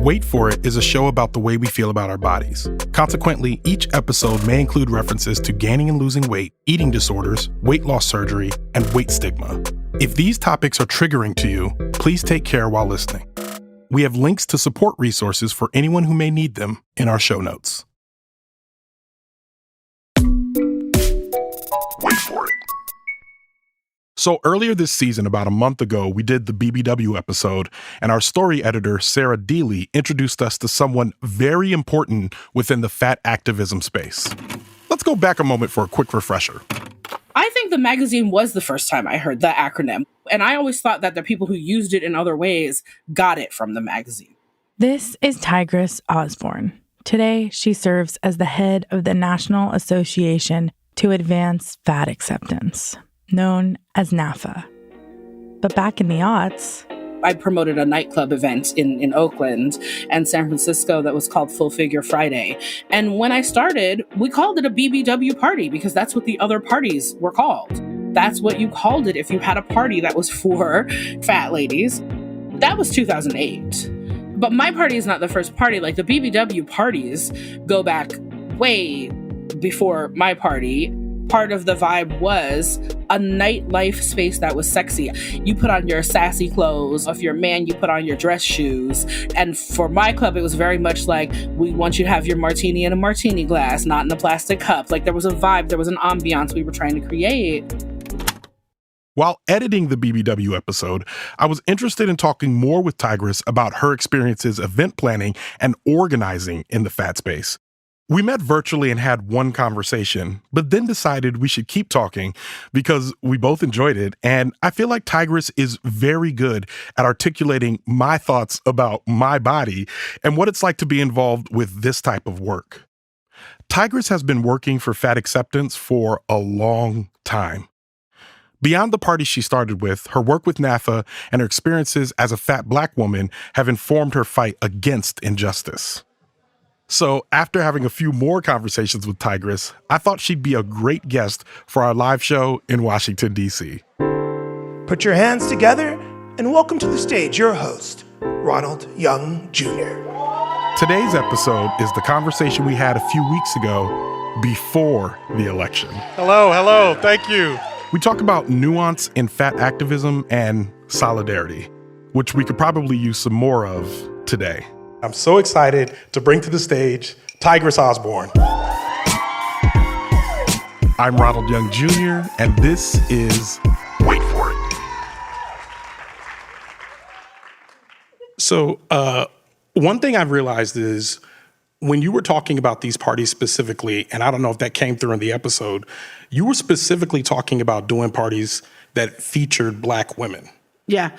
Wait For It is a show about the way we feel about our bodies. Consequently, each episode may include references to gaining and losing weight, eating disorders, weight loss surgery, and weight stigma. If these topics are triggering to you, please take care while listening. We have links to support resources for anyone who may need them in our show notes. Wait for it. So earlier this season, about a month ago, we did the BBW episode, and our story editor, Sarah Deely, introduced us to someone very important within the fat activism space. Let's go back a moment for a quick refresher. I think the magazine was the first time I heard the acronym, and I always thought that the people who used it in other ways got it from the magazine. This is Tigris Osborne. Today, she serves as the head of the National Association to Advance Fat Acceptance, known as NAFA. But back in the aughts, I promoted a nightclub event in Oakland and San Francisco that was called Full Figure Friday. And when I started, we called it a BBW party because that's what the other parties were called. That's what you called it if you had a party that was for fat ladies. That was 2008. But my party is not the first party. Like, the BBW parties go back way before my party. Part of the vibe was a nightlife space that was sexy. You put on your sassy clothes. If you're a man, you put on your dress shoes. And for my club, it was very much like, we want you to have your martini in a martini glass, not in a plastic cup. Like, there was a vibe, there was an ambiance we were trying to create. While editing the BBW episode, I was interested in talking more with Tigris about her experiences event planning and organizing in the fat space. We met virtually and had one conversation, but then decided we should keep talking because we both enjoyed it. And I feel like Tigris is very good at articulating my thoughts about my body and what it's like to be involved with this type of work. Tigris has been working for fat acceptance for a long time. Beyond the party she started with, her work with NAFA and her experiences as a fat Black woman have informed her fight against injustice. So after having a few more conversations with Tigris, I thought she'd be a great guest for our live show in Washington, D.C. Put your hands together and welcome to the stage your host, Ronald Young Jr. Today's episode is the conversation we had a few weeks ago before the election. Hello, thank you. We talk about nuance in fat activism and solidarity, which we could probably use some more of today. I'm so excited to bring to the stage Tigris Osborne. I'm Ronald Young Jr., and this is Wait For It. So, one thing I've realized is when you were talking about these parties specifically, and I don't know if that came through in the episode, you were specifically talking about doing parties that featured Black women. Yeah.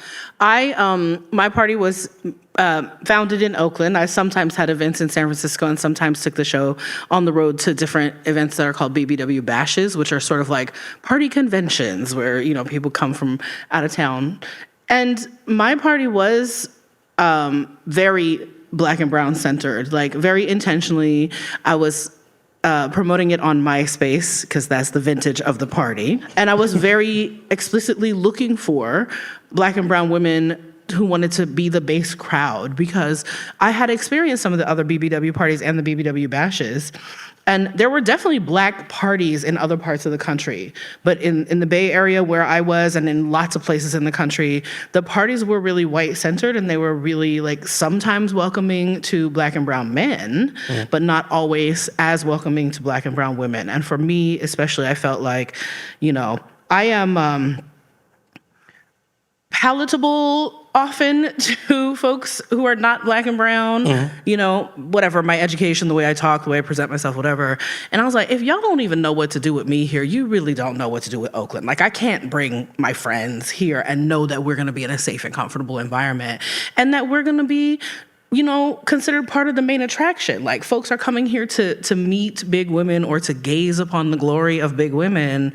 My party was founded in Oakland. I sometimes had events in San Francisco and sometimes took the show on the road to different events that are called BBW bashes, which are sort of like party conventions where, you know, people come from out of town. And my party was very Black and brown centered, like very intentionally. I was promoting it on MySpace because that's the vintage of the party. And I was very explicitly looking for Black and brown women who wanted to be the base crowd because I had experienced some of the other BBW parties and the BBW bashes. And there were definitely Black parties in other parts of the country. But in the Bay Area where I was and in lots of places in the country, the parties were really white-centered and they were really like sometimes welcoming to Black and brown men, but not always as welcoming to Black and brown women. And for me, especially, I felt like, you know, I am palatable often to folks who are not Black and brown, you know, whatever, my education, the way I talk, the way I present myself, whatever. And I was like, if y'all don't even know what to do with me here, you really don't know what to do with Oakland. Like, I can't bring my friends here and know that we're going to be in a safe and comfortable environment and that we're going to be, you know, considered part of the main attraction. Like, folks are coming here to meet big women or to gaze upon the glory of big women.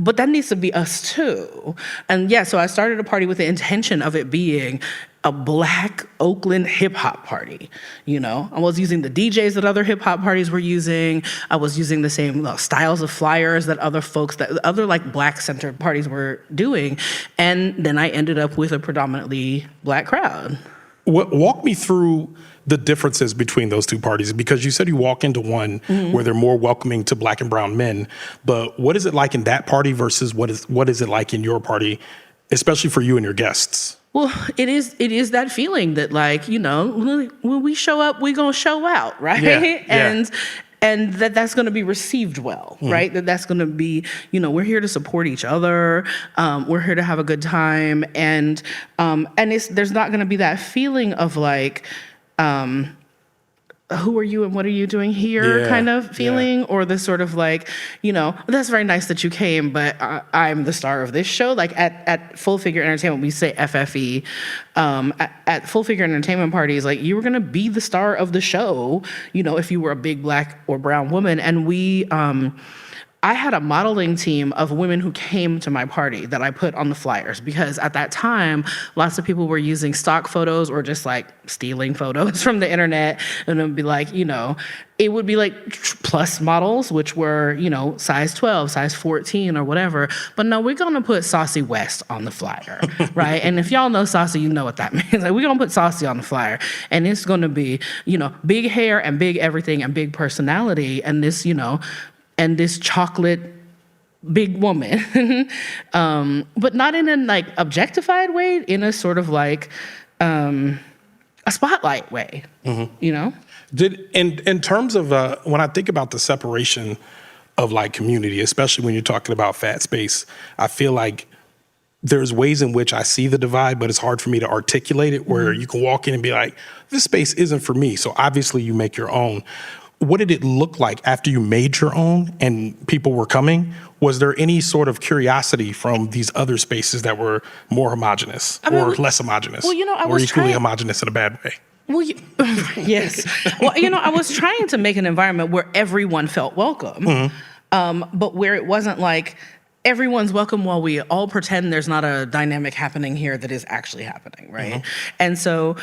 But that needs to be us too. And yeah, so I started a party with the intention of it being a Black Oakland hip hop party. You know, I was using the DJs that other hip hop parties were using. I was using the same styles of flyers that other folks, that other like Black centered parties were doing. And then I ended up with a predominantly Black crowd. Walk me through the differences between those two parties, because you said you walk into one where they're more welcoming to Black and brown men, but what is it like in that party versus what is it like in your party, especially for you and your guests? Well, it is that feeling that, like, you know, when we show up, we're going to show out, right? Yeah. And that's going to be received well, right? That's going to be, you know, we're here to support each other. We're here to have a good time. And there's not going to be that feeling of like, who are you and what are you doing here kind of feeling, or the sort of like, you know, that's very nice that you came, but I'm the star of this show. Like at Full Figure Entertainment, we say FFE. At Full Figure Entertainment parties, like, you were gonna be the star of the show, you know, if you were a big Black or brown woman. And I had a modeling team of women who came to my party that I put on the flyers, because at that time, lots of people were using stock photos or just like stealing photos from the internet. And it would be like, you know, it would be like plus models, which were, you know, size 12, size 14 or whatever. But no, we're going to put Saucy West on the flyer, right? And if y'all know Saucy, you know what that means. Like, we're going to put Saucy on the flyer. And it's going to be, you know, big hair and big everything and big personality. And this, you know, and this chocolate big woman, but not in a like objectified way, in a sort of like a spotlight way, you know? In terms of when I think about the separation of like community, especially when you're talking about fat space, I feel like there's ways in which I see the divide, but it's hard for me to articulate it, where you can walk in and be like, this space isn't for me. So obviously you make your own. What did it look like after you made your own and people were coming? Was there any sort of curiosity from these other spaces that were more homogenous or less homogenous? Well, you know, or equally homogenous in a bad way? Well, yes. Well, you know, I was trying to make an environment where everyone felt welcome, but where it wasn't like everyone's welcome while we all pretend there's not a dynamic happening here that is actually happening, right? And so,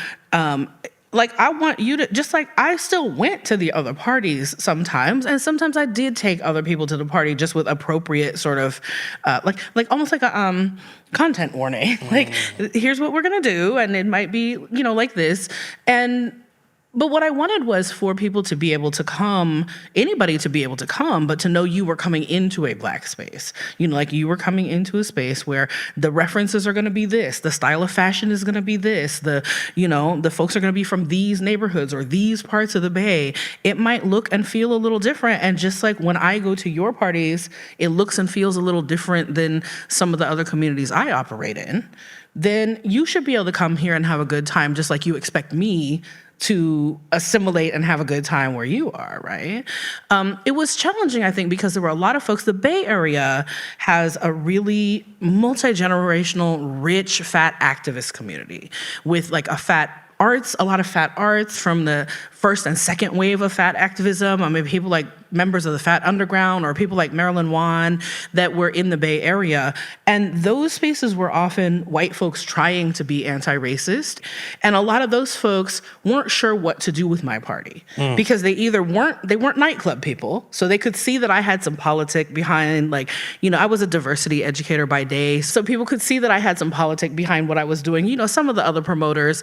like, I want you to, just like I still went to the other parties sometimes, and sometimes I did take other people to the party just with appropriate sort of, like almost like a content warning. Like, here's what we're gonna do, and it might be, you know, like this. But what I wanted was for people to be able to come, anybody to be able to come, but to know you were coming into a Black space. You know, like, you were coming into a space where the references are gonna be this, the style of fashion is gonna be this, you know, the folks are gonna be from these neighborhoods or these parts of the Bay. It might look and feel a little different. And just like when I go to your parties, it looks and feels a little different than some of the other communities I operate in, then you should be able to come here and have a good time, just like you expect me to assimilate and have a good time where you are, right? It was challenging, I think, because there were a lot of folks. The Bay Area has a really multi-generational, rich, fat activist community with like a lot of fat arts from the first and second wave of fat activism. I mean, people like members of the Fat Underground or people like Marilyn Wan that were in the Bay Area. And those spaces were often white folks trying to be anti-racist. And a lot of those folks weren't sure what to do with my party because they weren't nightclub people. So they could see that I had some politic behind, like, you know, I was a diversity educator by day. So people could see that I had some politic behind what I was doing. You know, some of the other promoters,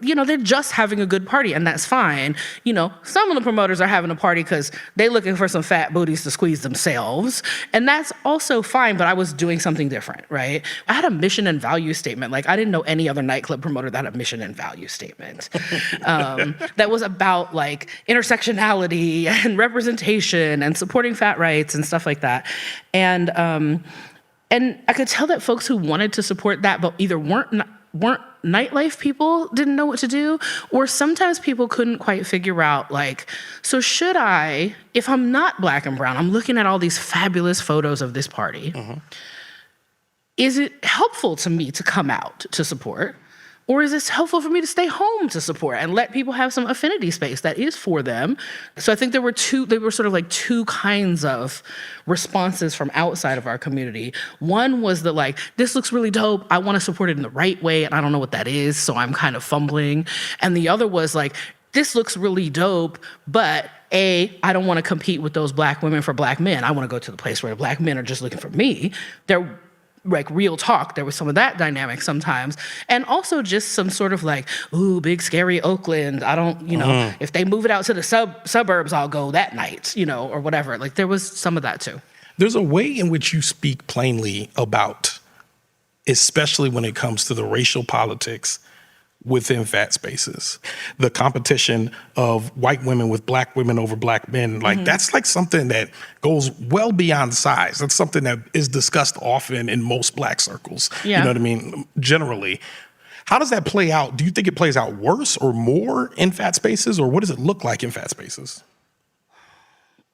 you know, they're just having a good party, and that's fine. You know, some of the promoters are having a party because they looking for some fat booties to squeeze themselves. And that's also fine, but I was doing something different, right? I had a mission and value statement. Like, I didn't know any other nightclub promoter that had a mission and value statement that was about like intersectionality and representation and supporting fat rights and stuff like that. And I could tell that folks who wanted to support that, but either weren't nightlife people, didn't know what to do, or sometimes people couldn't quite figure out, like, so should I, if I'm not Black and brown, I'm looking at all these fabulous photos of this party, is it helpful to me to come out to support? Or is this helpful for me to stay home to support and let people have some affinity space that is for them? So I think there were sort of like two kinds of responses from outside of our community. One was that, like, this looks really dope, I want to support it in the right way, and I don't know what that is, so I'm kind of fumbling. And the other was like, this looks really dope, but I don't want to compete with those Black women for Black men. I want to go to the place where the Black men are just looking for me. like real talk, there was some of that dynamic sometimes. And also just some sort of like, ooh, big scary Oakland. I don't, if they move it out to the suburbs, I'll go that night, or whatever. Like there was some of that too. There's a way in which you speak plainly about, especially when it comes to the racial politics within fat spaces, the competition of white women with black women over black men. Like that's like something that goes well beyond size. That's something that is discussed often in most black circles. Yeah. You know what I mean? Generally. How does that play out? Do you think it plays out worse or more in fat spaces, or what does it look like in fat spaces?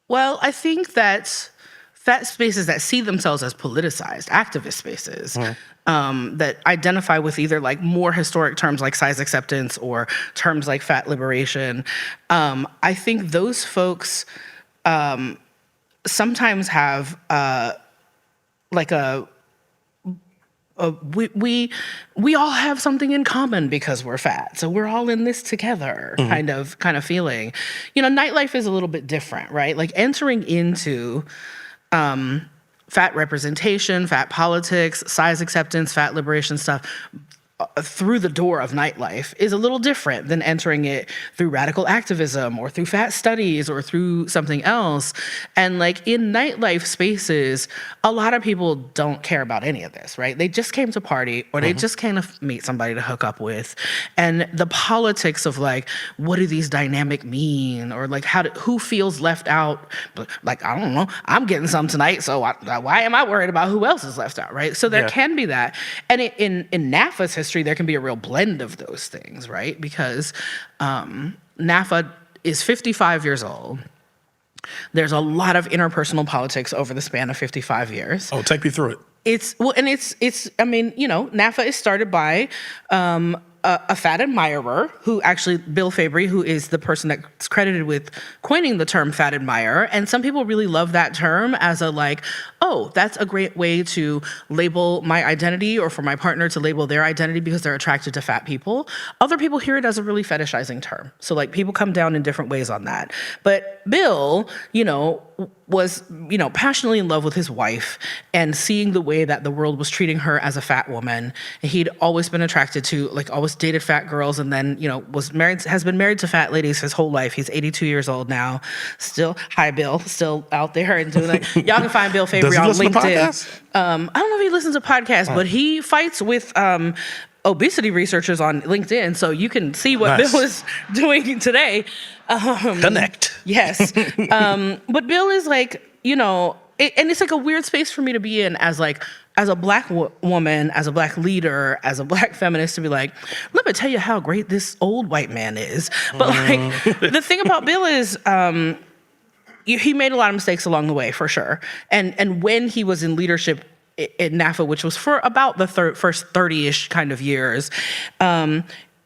Well, I think that fat spaces that see themselves as politicized, activist spaces, that identify with either like more historic terms like size acceptance or terms like fat liberation, I think those folks sometimes have like we all have something in common because we're fat, so we're all in this together kind of feeling. Nightlife is a little bit different, right? Like entering into fat representation, fat politics, size acceptance, fat liberation stuff through the door of nightlife is a little different than entering it through radical activism or through fat studies or through something else. And like in nightlife spaces, a lot of people don't care about any of this, right? They just came to party or they just came to meet somebody to hook up with. And the politics of like, what do these dynamic mean? Or like who feels left out? Like, I don't know, I'm getting some tonight, so why am I worried about who else is left out, right? So there can be that. And in NAFA's history, there can be a real blend of those things, right? Because NAFA is 55 years old. There's a lot of interpersonal politics over the span of 55 years. Oh, take me through it. NAFA is started by a fat admirer who actually, Bill Fabry, who is the person that's credited with coining the term fat admirer. And some people really love that term as a like, oh, that's a great way to label my identity or for my partner to label their identity because they're attracted to fat people. Other people hear it as a really fetishizing term. So like people come down in different ways on that. But Bill, was, passionately in love with his wife and seeing the way that the world was treating her as a fat woman. And he'd always been attracted to, always dated fat girls and then, has been married to fat ladies his whole life. He's 82 years old now. Still, hi, Bill, still out there and doing that. Y'all can find Bill Fabry on LinkedIn. I don't know if he listens to podcasts, but he fights with obesity researchers on LinkedIn, so you can see what Bill is doing today. Connect. Yes. But Bill is like, and it's like a weird space for me to be in as a black woman, as a black leader, as a black feminist to be like, let me tell you how great this old white man is. But the thing about Bill is, he made a lot of mistakes along the way, for sure. And when he was in leadership in NAFA, which was for about the first 30-ish kind of years,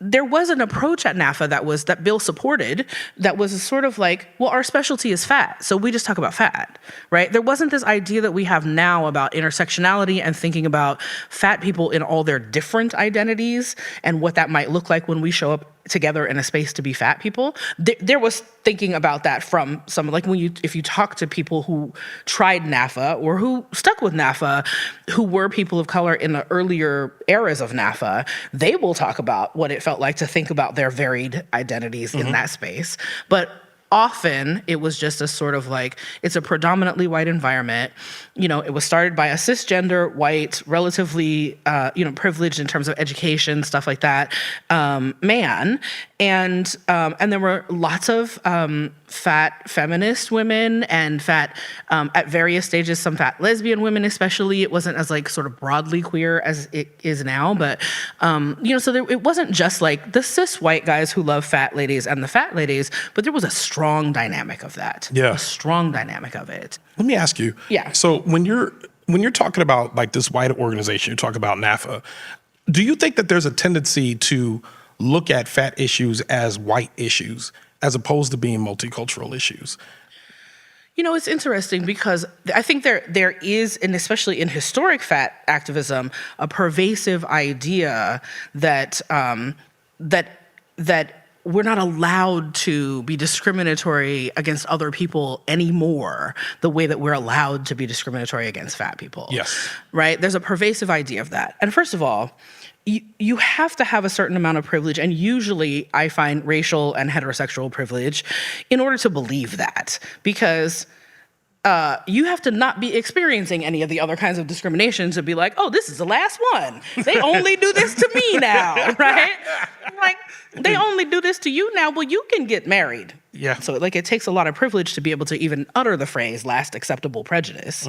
there was an approach at NAFA that Bill supported that was sort of like, well, our specialty is fat, so we just talk about fat, right? There wasn't this idea that we have now about intersectionality and thinking about fat people in all their different identities and what that might look like when we show up together in a space to be fat people. There was thinking about that from some, like if you talk to people who tried NAFA or who stuck with NAFA, who were people of color in the earlier eras of NAFA, they will talk about what it felt like to think about their varied identities in that space. But often it was just a sort of like, it's a predominantly white environment. It was started by a cisgender, white, relatively, privileged in terms of education, stuff like that, man. And there were lots of fat feminist women and fat, at various stages, some fat lesbian women especially. It wasn't as sort of broadly queer as it is now, but, so it wasn't just like the cis white guys who love fat ladies and the fat ladies, but there was a strong dynamic of that. Yeah. A strong dynamic of it. Let me ask you. Yeah. So when you're talking about this white organization, you talk about NAFA, do you think that there's a tendency to look at fat issues as white issues as opposed to being multicultural issues? It's interesting because I think there is, and especially in historic fat activism, a pervasive idea that we're not allowed to be discriminatory against other people anymore the way that we're allowed to be discriminatory against fat people. Yes. Right? There's a pervasive idea of that. And first of all, you have to have a certain amount of privilege, and usually I find racial and heterosexual privilege, in order to believe that. Because you have to not be experiencing any of the other kinds of discrimination to be like, oh, this is the last one. They only do this to me now, right? Like, they only do this to you now. Well, you can get married. Yeah. So, like, it takes a lot of privilege to be able to even utter the phrase last acceptable prejudice.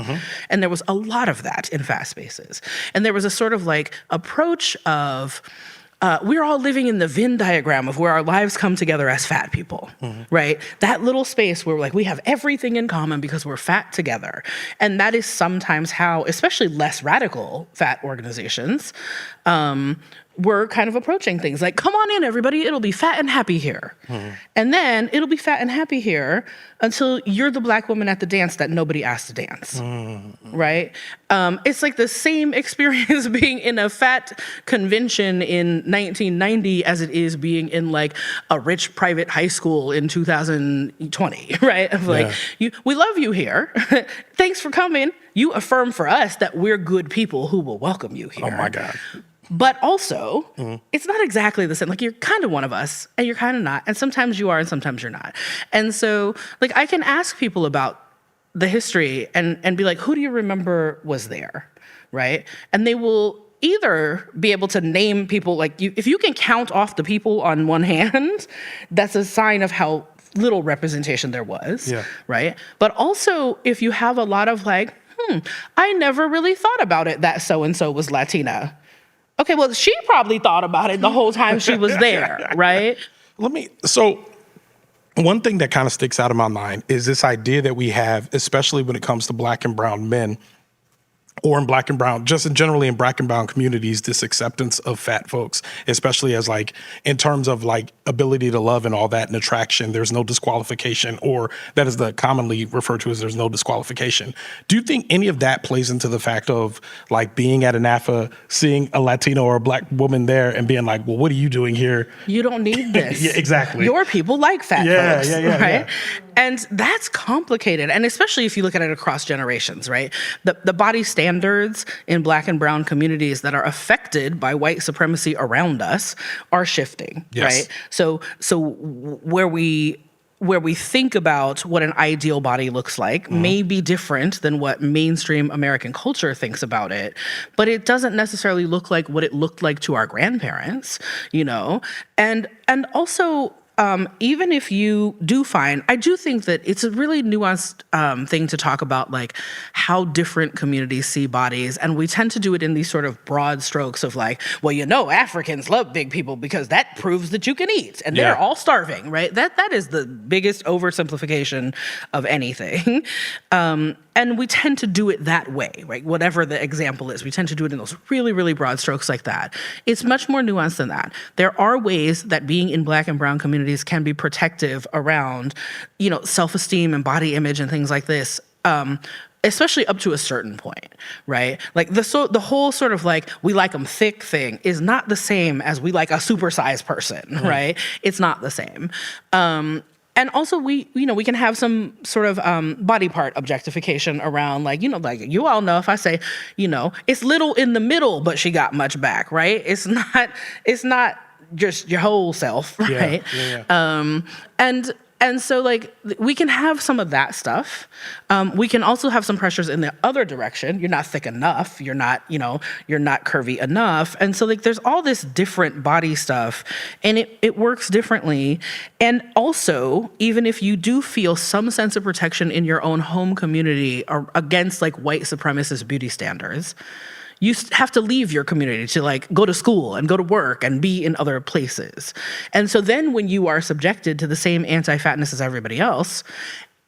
And there was a lot of that in Fat Spaces. And there was a sort of, like, approach of, we're all living in the Venn diagram of where our lives come together as fat people, right? That little space where like we have everything in common because we're fat together. And that is sometimes how, especially less radical fat organizations, we're kind of approaching things like, come on in, everybody, it'll be fat and happy here. And then it'll be fat and happy here until you're the Black woman at the dance that nobody asked to dance, right? It's like the same experience being in a fat convention in 1990 as it is being in like a rich private high school in 2020, right? Of like, we love you here. Thanks for coming. You affirm for us that we're good people who will welcome you here. Oh my God. But also, it's not exactly the same. Like, you're kind of one of us, and you're kind of not. And sometimes you are, and sometimes you're not. And so, like, I can ask people about the history and be like, who do you remember was there, right? And they will either be able to name people, like, if you can count off the people on one hand, that's a sign of how little representation there was, right? But also, if you have a lot of like, I never really thought about it that so-and-so was Latina. Okay, well, she probably thought about it the whole time she was there, right? So one thing that kind of sticks out of my mind is this idea that we have, especially when it comes to Black and brown men, or in Black and brown, just in generally in Black and brown communities, this acceptance of fat folks, especially as like, in terms of like ability to love and all that and attraction, there's no disqualification, or that is the commonly referred to as there's no disqualification. Do you think any of that plays into the fact of like being at a NAFA, seeing a Latino or a Black woman there and being like, well, what are you doing here? You don't need this. Yeah, exactly. Your people like fat folks, right? Yeah. And that's complicated. And especially if you look at it across generations, right? The body standards in Black and brown communities that are affected by white supremacy around us are shifting, right? So where we think about what an ideal body looks like may be different than what mainstream American culture thinks about it, but it doesn't necessarily look like what it looked like to our grandparents, you know? And also, even if you do find, I do think that it's a really nuanced thing to talk about, like how different communities see bodies. And we tend to do it in these sort of broad strokes of like, well, you know, Africans love big people because that proves that you can eat and they're all starving, right? That is the biggest oversimplification of anything. And we tend to do it that way, right? Whatever the example is, we tend to do it in those really, really broad strokes like that. It's much more nuanced than that. There are ways that being in Black and brown communities can be protective around, you know, self-esteem and body image and things like this, especially up to a certain point, right? Like the whole sort of like, we like them thick thing is not the same as we like a supersized person, right? It's not the same. And also we can have some sort of body part objectification around like, you know, like you all know if I say, you know, it's little in the middle, but she got much back, right? It's not just your whole self, right? And so like we can have some of that stuff. We can also have some pressures in the other direction. You're not thick enough. You're not curvy enough. And so like there's all this different body stuff and it works differently. And also, even if you do feel some sense of protection in your own home community or against like white supremacist beauty standards, you have to leave your community to like go to school and go to work and be in other places. And so then when you are subjected to the same anti-fatness as everybody else,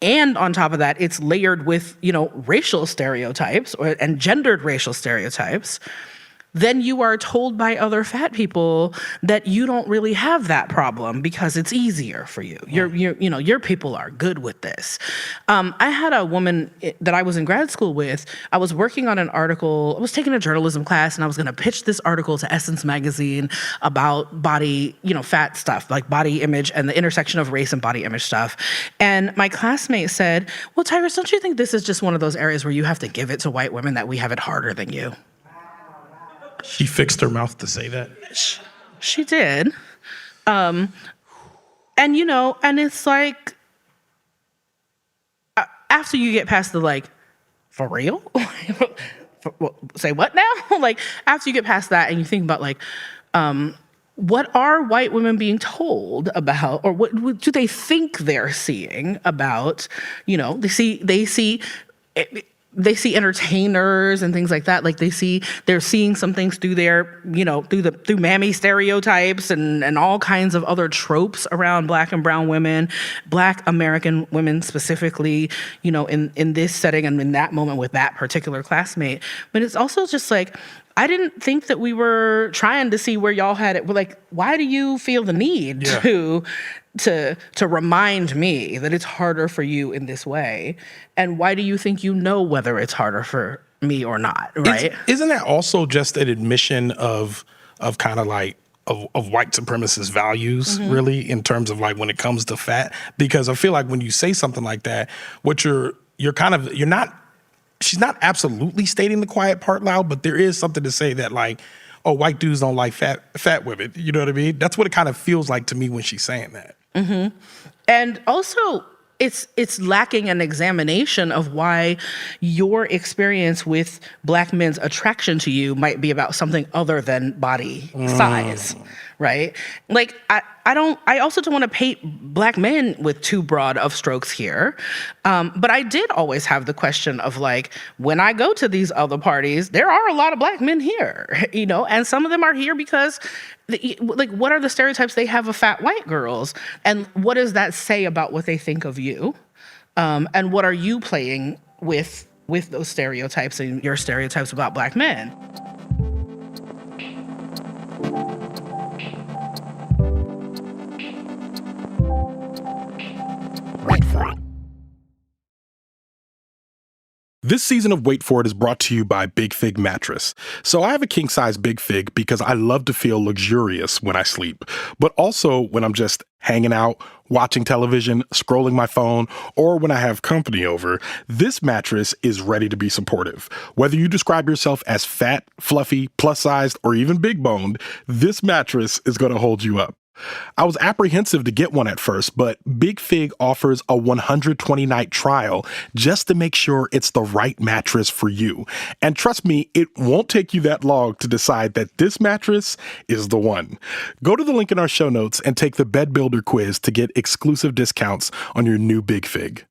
and on top of that, it's layered with, you know, racial stereotypes and gendered racial stereotypes, then you are told by other fat people that you don't really have that problem because it's easier for you. Your people are good with this. I had a woman that I was in grad school with. I was working on an article. I was taking a journalism class, and I was going to pitch this article to Essence magazine about body, fat stuff, like body image and the intersection of race and body image stuff. And my classmate said, "Well, Tigress, don't you think this is just one of those areas where you have to give it to white women that we have it harder than you?" She fixed her mouth to say that. She did. And it's like, after you get past the like, for real? Say what now? Like, after you get past that and you think about like, what are white women being told about, or what do they think they're seeing about, they see entertainers and things like that. Like they're seeing some things through their, through mammy stereotypes and all kinds of other tropes around Black and brown women, Black American women specifically, in this setting and in that moment with that particular classmate. But it's also just like, I didn't think that we were trying to see where y'all had it. We're like, why do you feel the need to remind me that it's harder for you in this way? And why do you think you know whether it's harder for me or not, right? Isn't that also just an admission of kind of like of white supremacist values, really, in terms of like when it comes to fat? Because I feel like when you say something like that, she's not absolutely stating the quiet part loud, but there is something to say that like, oh, white dudes don't like fat women. You know what I mean? That's what it kind of feels like to me when she's saying that. Mm-hmm. And also, it's lacking an examination of why your experience with Black men's attraction to you might be about something other than body size, right? Like, I also don't want to paint Black men with too broad of strokes here. But I did always have the question of like, when I go to these other parties, there are a lot of Black men here, and some of them are here because what are the stereotypes they have of fat white girls? And what does that say about what they think of you? And what are you playing with those stereotypes and your stereotypes about Black men? This season of Wait For It is brought to you by Big Fig Mattress. So I have a king-size Big Fig because I love to feel luxurious when I sleep, but also when I'm just hanging out, watching television, scrolling my phone, or when I have company over. This mattress is ready to be supportive. Whether you describe yourself as fat, fluffy, plus-sized, or even big-boned, this mattress is going to hold you up. I was apprehensive to get one at first, but Big Fig offers a 120-night trial just to make sure it's the right mattress for you. And trust me, it won't take you that long to decide that this mattress is the one. Go to the link in our show notes and take the Bed Builder quiz to get exclusive discounts on your new Big Fig.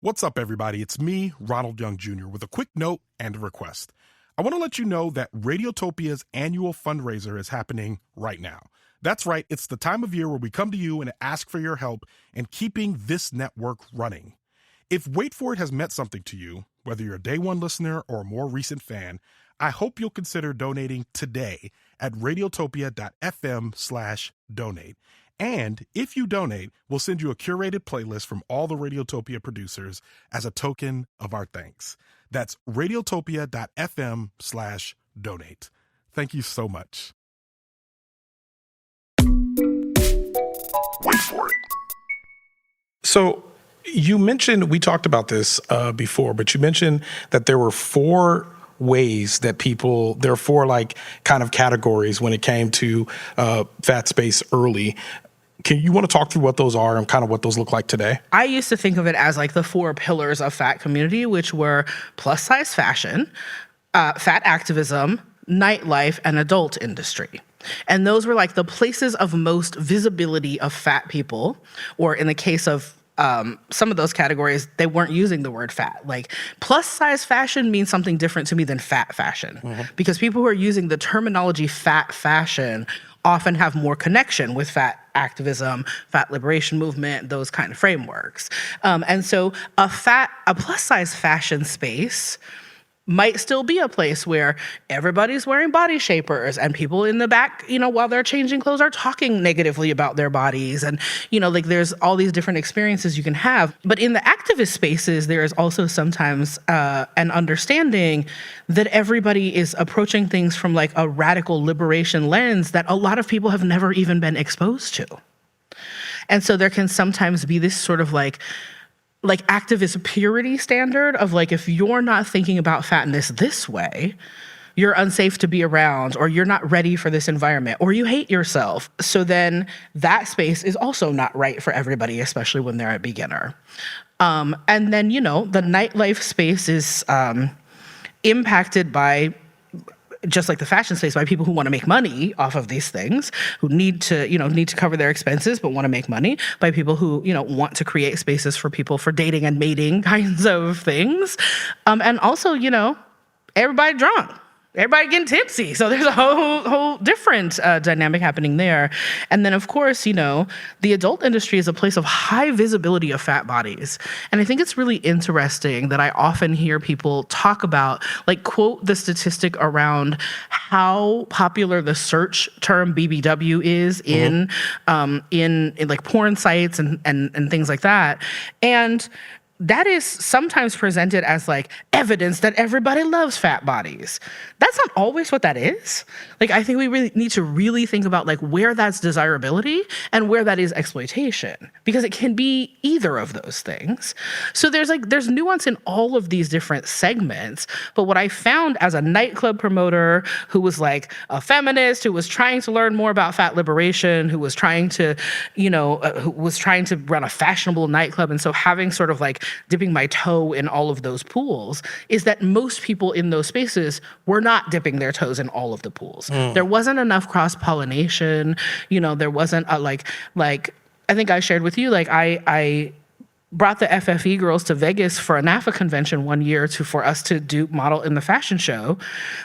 What's up, everybody? It's me, Ronald Young Jr., with a quick note and a request. I want to let you know that Radiotopia's annual fundraiser is happening right now. That's right, it's the time of year where we come to you and ask for your help in keeping this network running. If Wait For It has meant something to you, whether you're a day one listener or a more recent fan, I hope you'll consider donating today at radiotopia.fm/donate. And if you donate, we'll send you a curated playlist from all the Radiotopia producers as a token of our thanks. That's radiotopia.fm/donate. Thank you so much. Wait for it. So you mentioned, we talked about this before, but you mentioned that there were four ways that there are four like kind of categories when it came to fat space early. You want to talk through what those are and kind of what those look like today? I used to think of it as like the four pillars of fat community, which were plus size fashion, fat activism, nightlife, and adult industry. And those were like the places of most visibility of fat people, or in the case of some of those categories, they weren't using the word fat. Like plus size fashion means something different to me than fat fashion, because people who are using the terminology fat fashion often have more connection with fat activism, fat liberation movement, those kind of frameworks. And so a plus size fashion space might still be a place where everybody's wearing body shapers and people in the back, while they're changing clothes are talking negatively about their bodies. And, like there's all these different experiences you can have. But in the activist spaces, there is also sometimes an understanding that everybody is approaching things from like a radical liberation lens that a lot of people have never even been exposed to. And so there can sometimes be this sort of like activist purity standard of like, if you're not thinking about fatness this way, you're unsafe to be around, or you're not ready for this environment, or you hate yourself. So then that space is also not right for everybody, especially when they're a beginner. And then, the nightlife space is impacted by, just like the fashion space, by people who want to make money off of these things, who need to cover their expenses, but want to make money, by people who, want to create spaces for people for dating and mating kinds of things. And also, everybody drunk. Everybody getting tipsy. So there's a whole different dynamic happening there. And then, of course, the adult industry is a place of high visibility of fat bodies. And I think it's really interesting that I often hear people talk about, like, quote the statistic around how popular the search term BBW is in like porn sites and things like that. And that is sometimes presented as like evidence that everybody loves fat bodies. That's not always what that is. Like, I think we really need to really think about like where that's desirability and where that is exploitation, because it can be either of those things. So there's nuance in all of these different segments. But what I found as a nightclub promoter who was like a feminist, who was trying to learn more about fat liberation, who was trying to, run a fashionable nightclub, and so having sort of like dipping my toe in all of those pools, is that most people in those spaces were not dipping their toes in all of the pools. There wasn't enough cross-pollination. There wasn't a like I think I shared with you, like I brought the FFE girls to Vegas for a NAFA convention one year for us to do model in the fashion show.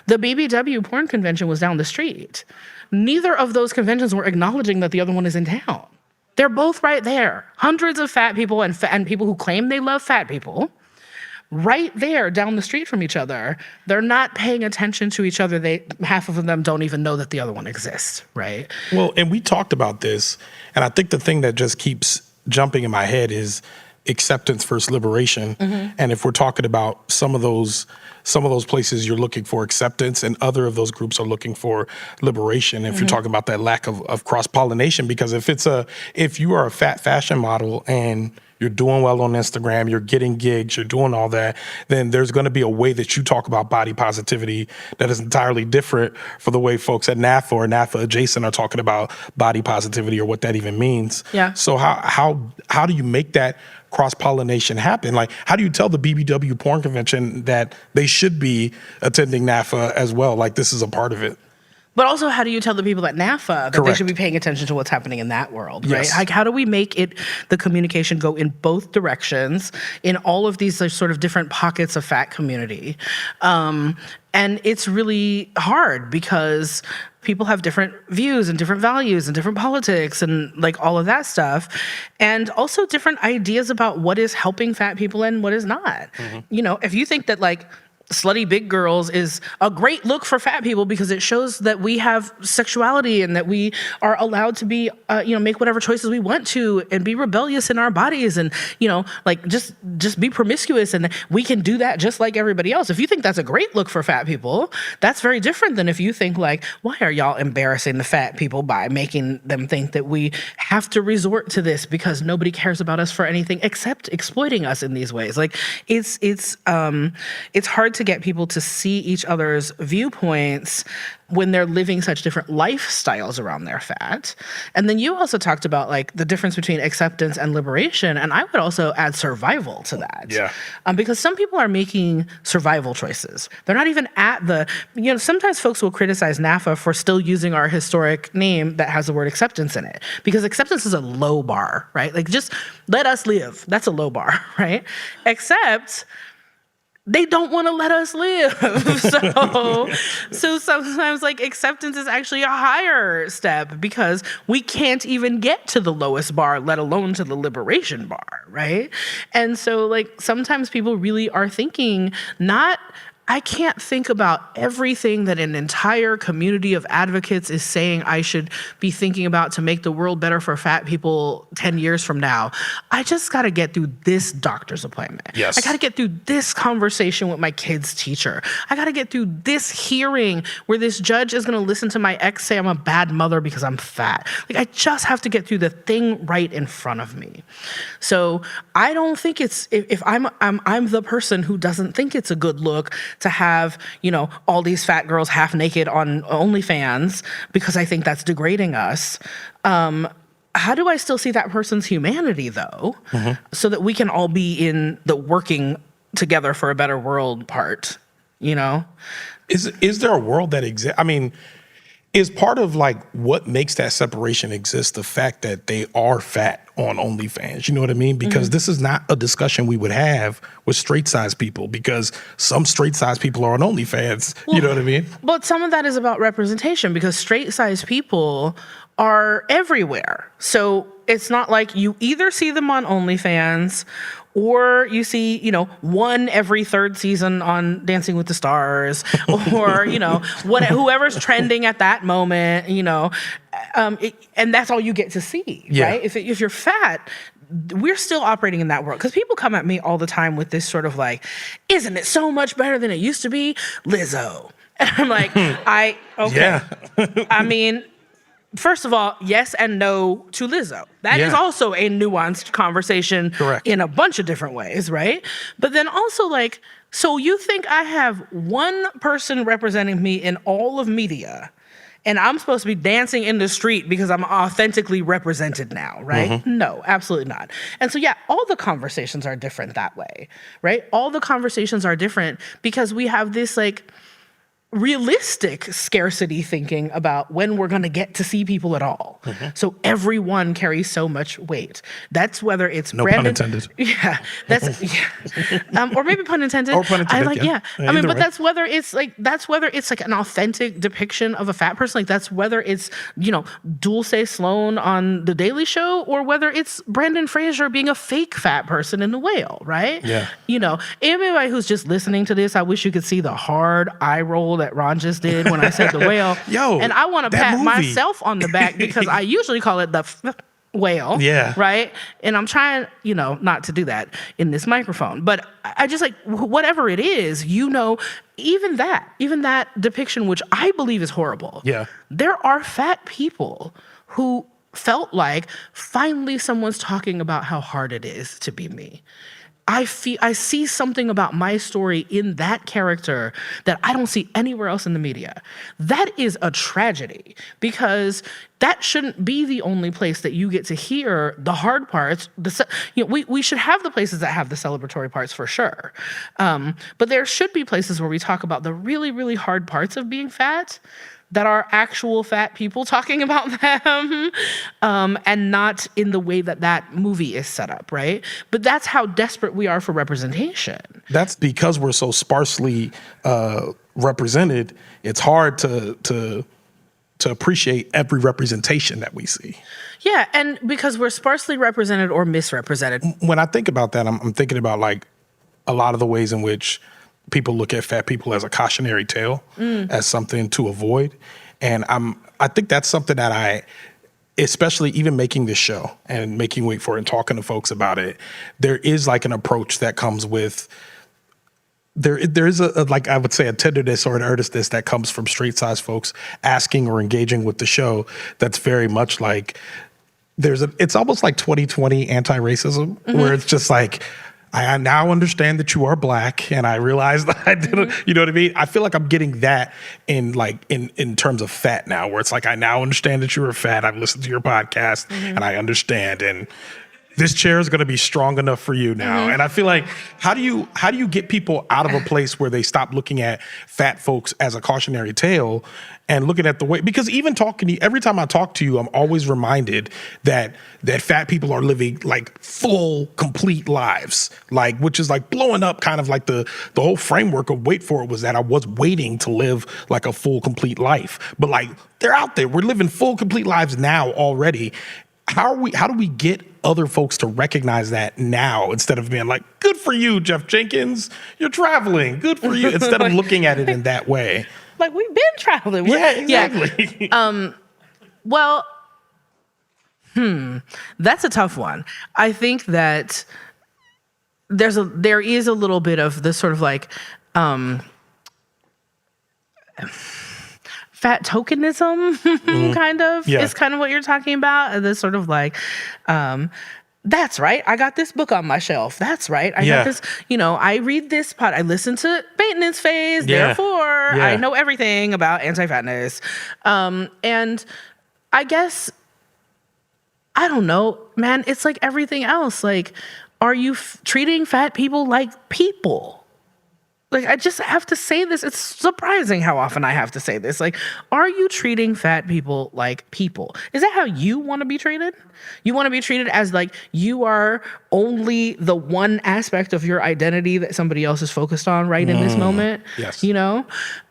The BBW porn convention was down the street. Neither of those conventions were acknowledging that the other one is in town. They're both right there. Hundreds of fat people and people who claim they love fat people, right there down the street from each other. They're not paying attention to each other. Half of them don't even know that the other one exists, right? Well, and we talked about this, and I think the thing that just keeps jumping in my head is acceptance versus liberation. And if we're talking about some of those places you're looking for acceptance, and other of those groups are looking for liberation. If you're talking about that lack of cross-pollination, because if you are a fat fashion model and you're doing well on Instagram, you're getting gigs, you're doing all that, then there's going to be a way that you talk about body positivity that is entirely different for the way folks at NAFA or NAFA adjacent are talking about body positivity, or what that even means. Yeah. So how do you make that cross-pollination happen? Like, how do you tell the BBW porn convention that they should be attending NAFA as well? Like, this is a part of it. But also, how do you tell the people at NAFA that they Correct. should be paying attention to what's happening in that world, right? Yes. Like, how do we make the communication go in both directions in all of these sort of different pockets of fat community? And it's really hard because people have different views and different values and different politics and like all of that stuff. And also different ideas about what is helping fat people and what is not. If you think that like slutty big girls is a great look for fat people because it shows that we have sexuality and that we are allowed to be, make whatever choices we want to and be rebellious in our bodies and, like just be promiscuous, and we can do that just like everybody else. If you think that's a great look for fat people, that's very different than if you think like, why are y'all embarrassing the fat people by making them think that we have to resort to this because nobody cares about us for anything except exploiting us in these ways? Like it's hard to get people to see each other's viewpoints when they're living such different lifestyles around their fat. And then you also talked about like the difference between acceptance and liberation. And I would also add survival to that. Yeah. Because some people are making survival choices. They're not even at sometimes folks will criticize NAFA for still using our historic name that has the word acceptance in it, because acceptance is a low bar, right? Like, just let us live. That's a low bar, right? Except they don't want to let us live. So sometimes like acceptance is actually a higher step because we can't even get to the lowest bar, let alone to the liberation bar, right? And so like sometimes people really are thinking not I can't think about everything that an entire community of advocates is saying I should be thinking about to make the world better for fat people 10 years from now. I just got to get through this doctor's appointment. Yes. I got to get through this conversation with my kid's teacher. I got to get through this hearing where this judge is going to listen to my ex say I'm a bad mother because I'm fat. Like, I just have to get through the thing right in front of me. So I don't think it's, if I'm the person who doesn't think it's a good look to have, all these fat girls half naked on OnlyFans because I think that's degrading us. How do I still see that person's humanity, though, so that we can all be in the working together for a better world part, Is there a world that exists? I mean, is part of like what makes that separation exist the fact that they are fat on OnlyFans? You know what I mean? Because this is not a discussion we would have with straight size people, because some straight size people are on OnlyFans. You know what I mean? But some of that is about representation, because straight size people are everywhere. So it's not like you either see them on OnlyFans or you see, one every third season on Dancing with the Stars, or, whoever's trending at that moment, and that's all you get to see, right? If you're fat, we're still operating in that world. Because people come at me all the time with this sort of like, isn't it so much better than it used to be? Lizzo. And I'm like, okay. Yeah. I mean, first of all, yes and no to Lizzo. That is also a nuanced conversation. Correct. In a bunch of different ways, right? But then also, like, so you think I have one person representing me in all of media, and I'm supposed to be dancing in the street because I'm authentically represented now, right? No, absolutely not. And so, all the conversations are different that way, right? All the conversations are different because we have this, like, realistic scarcity thinking about when we're going to get to see people at all. So everyone carries so much weight. That's whether it's no Brandon. pun intended. Yeah, that's or maybe pun intended. Or pun intended. I mean, but way. that's whether it's like an authentic depiction of a fat person. Like, that's whether it's Dulce Sloan on The Daily Show, or whether it's Brendan Fraser being a fake fat person in The Whale, right? Yeah. Anybody who's just listening to this, I wish you could see the hard eye roll that Ron just did when I said The Whale. Yo, and I want to that pat movie. myself on the back because I usually call it the whale. Yeah. Right? And I'm trying, not to do that in this microphone. But I just, like, whatever it is, even that depiction, which I believe is horrible. Yeah. There are fat people who felt like finally someone's talking about how hard it is to be me. I see something about my story in that character that I don't see anywhere else in the media. That is a tragedy, because that shouldn't be the only place that you get to hear the hard parts. We should have the places that have the celebratory parts for sure. But there should be places where we talk about the really, really hard parts of being fat, that are actual fat people talking about them, and not in the way that movie is set up, right? But that's how desperate we are for representation. That's because we're so sparsely represented. It's hard to appreciate every representation that we see. Yeah, and because we're sparsely represented or misrepresented. When I think about that, I'm thinking about, like, a lot of the ways in which people look at fat people as a cautionary tale, as something to avoid. And I think that's something that I, especially even making this show and making Wait For It and talking to folks about it, there is like an approach that comes with, there is a like, I would say, a tenderness or an earnestness that comes from straight size folks asking or engaging with the show that's very much like, it's almost like 2020 anti-racism, where it's just like, I now understand that you are Black, and I realize that I didn't, you know what I mean? I feel like I'm getting that in terms of fat now, where it's like, I now understand that you are fat. I've listened to your podcast and I understand, and this chair is going to be strong enough for you now. And I feel like, how do you get people out of a place where they stop looking at fat folks as a cautionary tale and looking at the way, because even talking to you, every time I talk to you, I'm always reminded that fat people are living like full, complete lives, like, which is like blowing up kind of like the whole framework of Wait For It was that I was waiting to live like a full, complete life. But like, they're out there. We're living full, complete lives now already. how do we get other folks to recognize that now instead of being like, good for you, Jeff Jenkins, you're traveling, good for you, instead of looking at it in that way. Like, we've been traveling. Yeah, exactly. Well, that's a tough one. I think that there is a little bit of this sort of like fat tokenism kind of is kind of what you're talking about. And this sort of like, that's right, I got this book on my shelf. That's right, I got this, I read this I listen to Maintenance Phase, therefore I know everything about anti-fatness. And I guess, I don't know, man, it's like everything else. Like, are you treating fat people like people? Like, I just have to say this. It's surprising how often I have to say this. Like, are you treating fat people like people? Is that how you want to be treated? You want to be treated as like you are only the one aspect of your identity that somebody else is focused on right in this moment? Yes.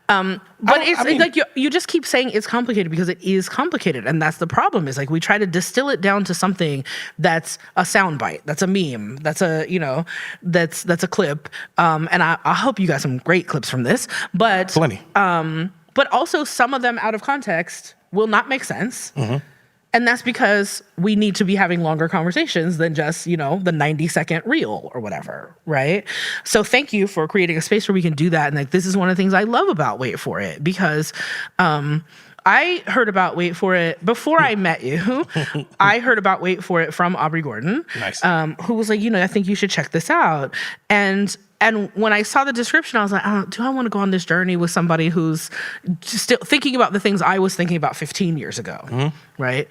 But it's like you just keep saying it's complicated because it is complicated. And that's the problem, is like we try to distill it down to something that's a soundbite, that's a meme, that's a, that's a clip. And I hope you got some great clips from this. But plenty. But also some of them out of context will not make sense. Mm-hmm. And that's because we need to be having longer conversations than just, the 90-second reel or whatever, right? So thank you for creating a space where we can do that. And like, this is one of the things I love about Wait For It, because I heard about Wait For It before I met you. I heard about Wait For It from Aubrey Gordon, nice. Who was like, I think you should check this out. And when I saw the description, I was like, do I want to go on this journey with somebody who's still thinking about the things I was thinking about 15 years ago, right?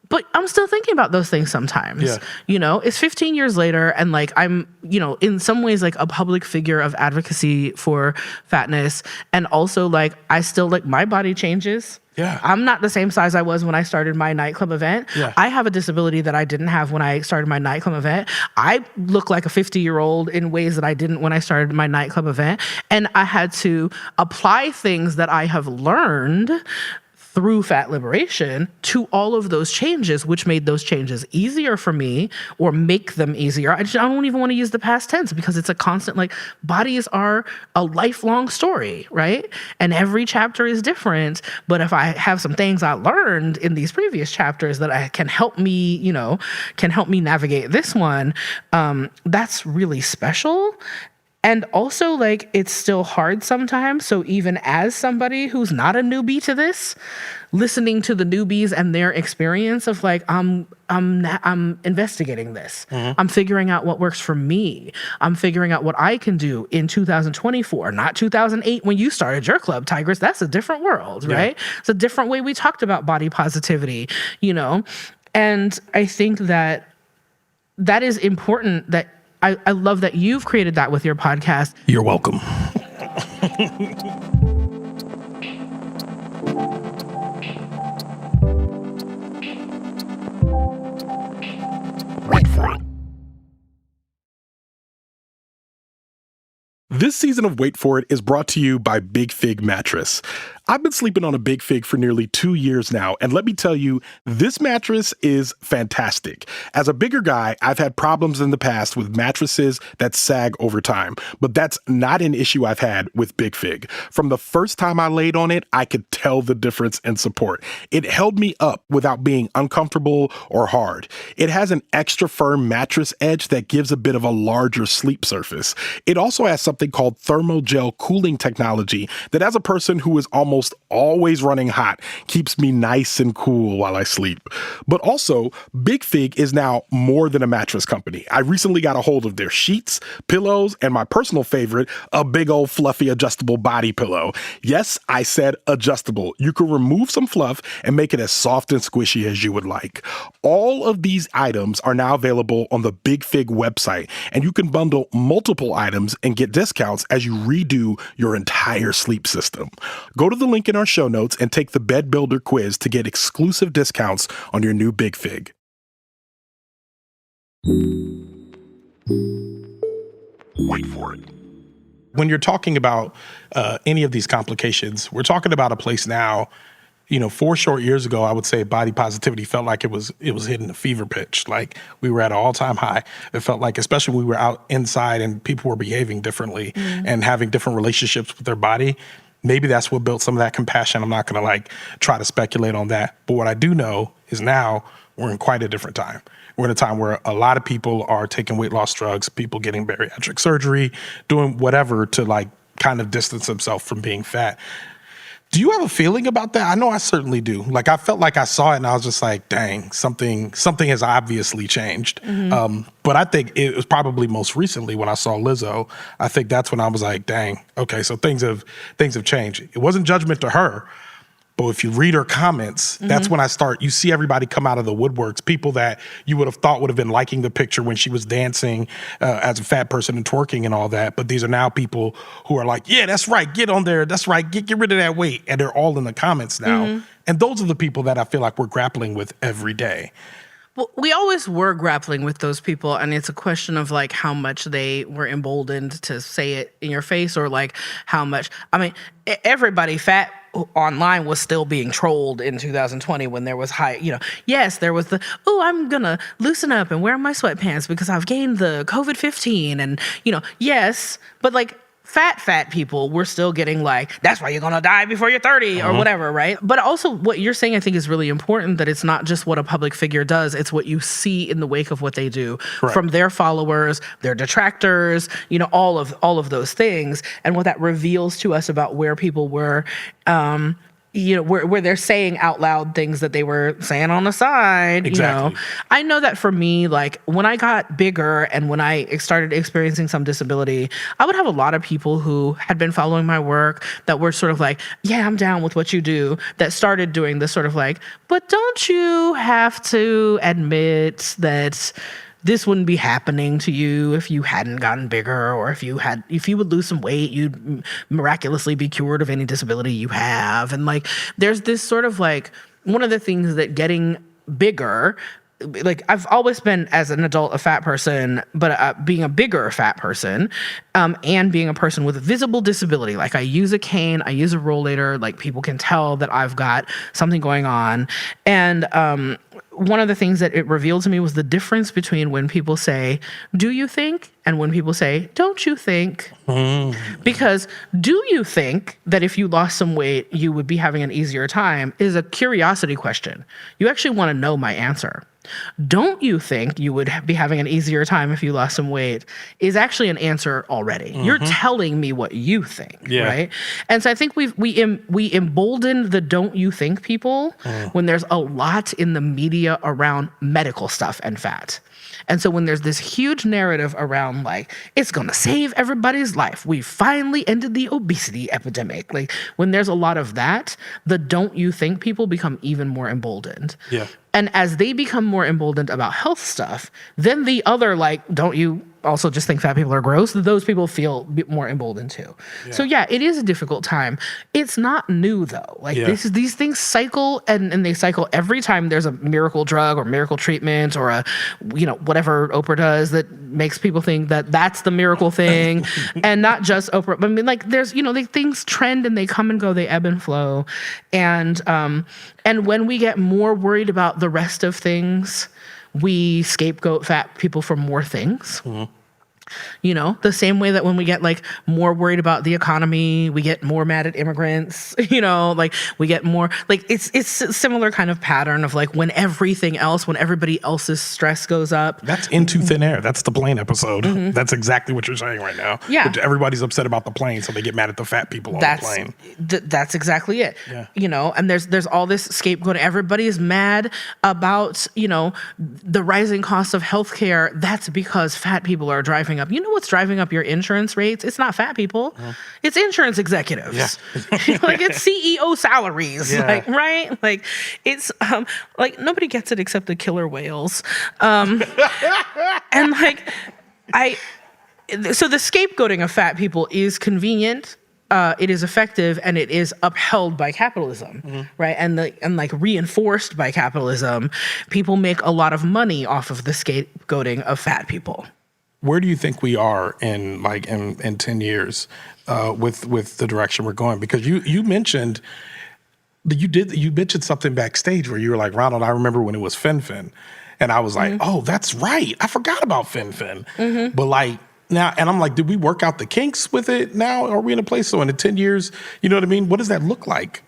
But I'm still thinking about those things sometimes. Yeah. It's 15 years later, and like I'm, in some ways like a public figure of advocacy for fatness, and also like I still like my body changes. Yeah. I'm not the same size I was when I started my nightclub event. Yeah. I have a disability that I didn't have when I started my nightclub event. I look like a 50-year-old in ways that I didn't when I started my nightclub event. And I had to apply things that I have learned through fat liberation to all of those changes, which made those changes easier for me, or make them easier. I don't even want to use the past tense because it's a constant, like, bodies are a lifelong story, right? And every chapter is different. But if I have some things I learned in these previous chapters that can help me, can help me navigate this one, that's really special. And also, like, it's still hard sometimes. So even as somebody who's not a newbie to this, listening to the newbies and their experience of like, I'm investigating this. Mm-hmm. I'm figuring out what works for me. I'm figuring out what I can do in 2024, not 2008 when you started your club, Tigress. That's a different world, right? It's a different way we talked about body positivity, And I think that is important, that I love that you've created that with your podcast. You're welcome. Wait for it. This season of Wait For It is brought to you by Big Fig Mattress. I've been sleeping on a Big Fig for nearly 2 years now, and let me tell you, this mattress is fantastic. As a bigger guy, I've had problems in the past with mattresses that sag over time, but that's not an issue I've had with Big Fig. From the first time I laid on it, I could tell the difference in support. It held me up without being uncomfortable or hard. It has an extra firm mattress edge that gives a bit of a larger sleep surface. It also has something called thermogel cooling technology that, as a person who is almost always running hot, keeps me nice and cool while I sleep. But also, Big Fig is now more than a mattress company. I recently got a hold of their sheets, pillows, and my personal favorite, a big old fluffy adjustable body pillow. Yes, I said adjustable. You can remove some fluff and make it as soft and squishy as you would like. All of these items are now available on the Big Fig website, and you can bundle multiple items and get discounts as you redo your entire sleep system. Go to the link in our show notes and take the Bed Builder quiz to get exclusive discounts on your new Big Fig. Wait for it. When you're talking about any of these complications, we're talking about a place now 4 short years ago, I would say body positivity felt like it was hitting a fever pitch. Like we were at an all-time high. It felt like, especially when we were out inside and people were behaving differently and having different relationships with their body. Maybe that's what built some of that compassion. I'm not going to try to speculate on that. But what I do know is now we're in quite a different time. We're in a time where a lot of people are taking weight loss drugs, people getting bariatric surgery, doing whatever to kind of distance themselves from being fat. Do you have a feeling about that? I know I certainly do. I felt like I saw it and I was just like, dang, something has obviously changed. But I think it was probably most recently when I saw Lizzo. I think that's when I was like, dang, okay, so things have changed. It wasn't judgment to her, but if you read her comments, that's when you see everybody come out of the woodworks, people that you would have thought would have been liking the picture when she was dancing as a fat person and twerking and all that. But these are now people who are like, yeah, that's right, get on there, that's right, get rid of that weight. And they're all in the comments now. And those are the people that I feel like we're grappling with every day. Well, we always were grappling with those people, and it's a question of how much they were emboldened to say it in your face, or how much. I mean, everybody fat online was still being trolled in 2020 when there was yes, there was I'm gonna loosen up and wear my sweatpants because I've gained the COVID-15, and yes, but fat people were still getting that's why you're gonna die before you're 30 or whatever, right? But also what you're saying I think is really important, that it's not just what a public figure does, it's what you see in the wake of what they do. Correct. From their followers, their detractors, all of those things, and what that reveals to us about where people were, where they're saying out loud things that they were saying on the side. Exactly. I know that for me, when I got bigger and when I started experiencing some disability, I would have a lot of people who had been following my work that were sort of yeah, I'm down with what you do, that started doing this sort of but don't you have to admit that this wouldn't be happening to you if you hadn't gotten bigger, or if you would lose some weight, you'd miraculously be cured of any disability you have. And there's this sort of one of the things that getting bigger, I've always been, as an adult, a fat person, but being a bigger fat person, and being a person with a visible disability, I use a cane, I use a rollator, people can tell that I've got something going on. And one of the things that it revealed to me was the difference between when people say, do you think? And when people say, don't you think? Because do you think that if you lost some weight, you would be having an easier time is a curiosity question. You actually want to know my answer. Don't you think you would be having an easier time if you lost some weight is actually an answer already. You're telling me what you think, right? And so I think we embolden the don't you think people when there's a lot in the media around medical stuff and fat. And so when there's this huge narrative around it's going to save everybody's life, we finally ended the obesity epidemic. When there's a lot of that, the don't you think people become even more emboldened. Yeah. And as they become more emboldened about health stuff, then the other don't you also just think fat people are gross, those people feel more emboldened too. Yeah. So yeah, it is a difficult time. It's not new though. These things cycle, and they cycle every time there's a miracle drug or miracle treatment or a whatever Oprah does that makes people think that that's the miracle thing. And not just Oprah, but I mean there's things trend and they come and go, they ebb and flow. And when we get more worried about the rest of things, we scapegoat fat people for more things. The same way that when we get more worried about the economy, we get more mad at immigrants, we get more, it's a similar kind of pattern of when everybody else's stress goes up. That's Into Thin Air. That's the plane episode. That's exactly what you're saying right now. Yeah. Everybody's upset about the plane, so they get mad at the fat people on the plane. That's exactly it. Yeah. And there's all this scapegoat. Everybody is mad about, the rising cost of healthcare. That's because fat people are driving up. You know what's driving up your insurance rates? It's not fat people. It's insurance executives. Yeah. It's CEO salaries. Yeah. Right? It's nobody gets it except the killer whales. And so the scapegoating of fat people is convenient. It is effective, and it is upheld by capitalism, right? And reinforced by capitalism. People make a lot of money off of the scapegoating of fat people. Where do you think we are in 10 years with the direction we're going? Because you mentioned You mentioned something backstage where you were like, Ronald, I remember when it was FinFin. And I was like, oh, that's right. I forgot about FinFin. But like now, and I'm like, did we work out the kinks with it now? Are we in a place? So in the 10 years, you know what I mean? What does that look like?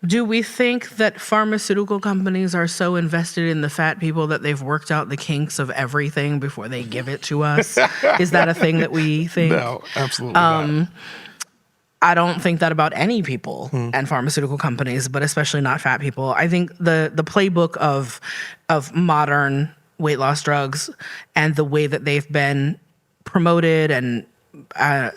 Do we think that pharmaceutical companies are so invested in the fat people that they've worked out the kinks of everything before they give it to us? Is that a thing that we think? No, absolutely not. I don't think that about any people and pharmaceutical companies, but especially not fat people. I think the playbook of modern weight loss drugs and the way that they've been promoted and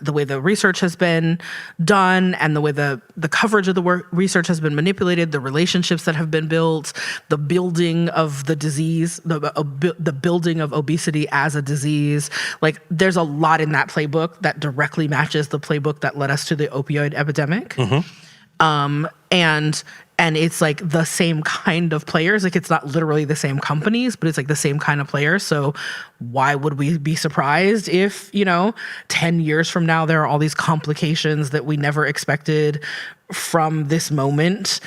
the way the research has been done and the way the coverage of the research has been manipulated, the relationships that have been built, the building of the disease, the building of obesity as a disease. Like, there's a lot in that playbook that directly matches the playbook that led us to the opioid epidemic. And it's like the same kind of players. Like, it's not literally the same companies, but it's like the same kind of players. So why would we be surprised if, 10 years from now, there are all these complications that we never expected from this moment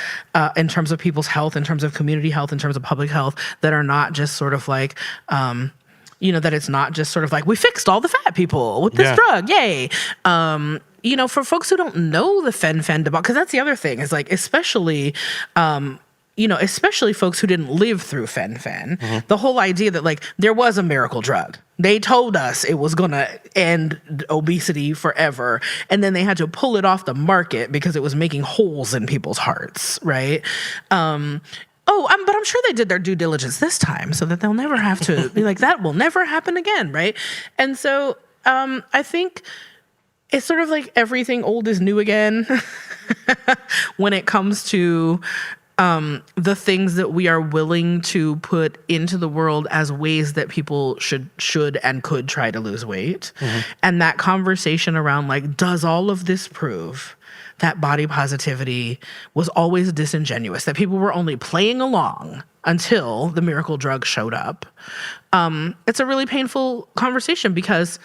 in terms of people's health, in terms of community health, in terms of public health, that are not just sort of like, that it's not just sort of like, we fixed all the fat people with this drug, yay. For folks who don't know the FenFen debacle, because that's the other thing, is like, especially folks who didn't live through FenFen, the whole idea that like there was a miracle drug. They told us it was going to end obesity forever, and then they had to pull it off the market because it was making holes in people's hearts, right? But I'm sure they did their due diligence this time so that they'll never have to be like, that will never happen again, right? And so I think it's sort of like everything old is new again when it comes to the things that we are willing to put into the world as ways that people should and could try to lose weight. And that conversation around like, does all of this prove that body positivity was always disingenuous, that people were only playing along until the miracle drug showed up? It's a really painful conversation because